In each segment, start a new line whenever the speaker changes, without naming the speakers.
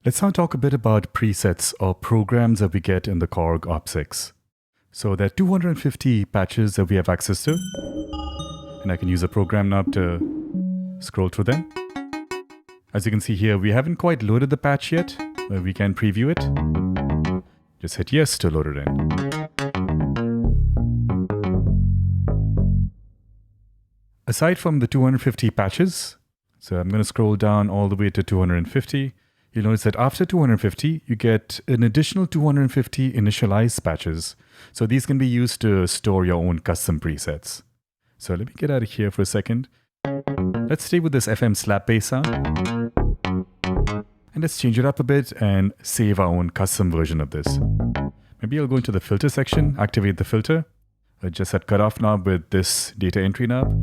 Let's now talk a bit about presets or programs that we get in the Korg opsix. So there are 250 patches that we have access to, and I can use a program knob to scroll through them. As you can see here, we haven't quite loaded the patch yet, but we can preview it. Just hit yes to load it in. Aside from the 250 patches, so I'm going to scroll down all the way to 250. You'll notice that after 250, you get an additional 250 initialized patches. So these can be used to store your own custom presets. So let me get out of here for a second. Let's stay with this FM slap bass sound. And let's change it up a bit and save our own custom version of this. Maybe I'll go into the filter section, activate the filter. Adjust that cutoff knob with this data entry knob.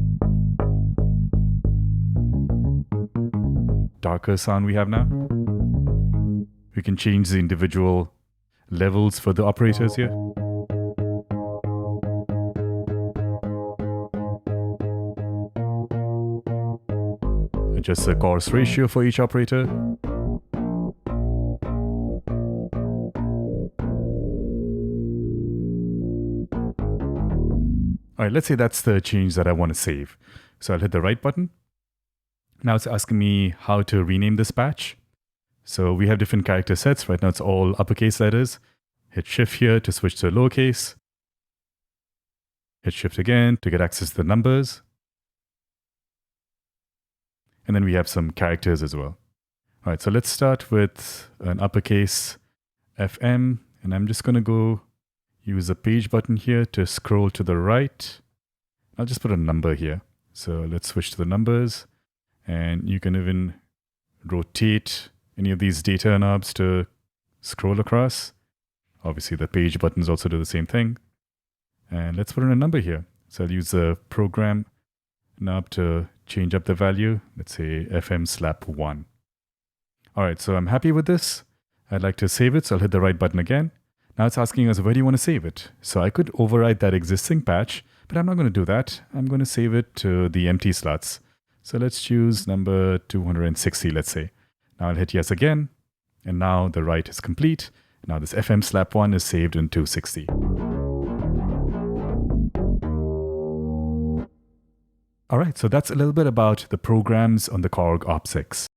Darker sound we have now. We can change the individual levels for the operators here. Adjust the chorus ratio for each operator. Alright, let's say that's the change that I want to save. So I'll hit the right button. Now it's asking me how to rename this patch. So we have different character sets. Right now it's all uppercase letters. Hit shift here to switch to lowercase. Hit shift again to get access to the numbers. And then we have some characters as well. All right, so let's start with an uppercase FM. And I'm just going to go use the page button here to scroll to the right. I'll just put a number here. So let's switch to the numbers. And you can even rotate any of these data knobs to scroll across. Obviously, the page buttons also do the same thing. And let's put in a number here. So I'll use the program knob to change up the value. Let's say FM slap 1. All right, so I'm happy with this. I'd like to save it, so I'll hit the right button again. Now it's asking us, where do you want to save it? So I could override that existing patch, but I'm not going to do that. I'm going to save it to the empty slots. So let's choose number 260, let's say. Now I'll hit yes again, and now the write is complete. Now this FM slap 1 is saved in 260. All right, so that's a little bit about the programs on the Korg opsix.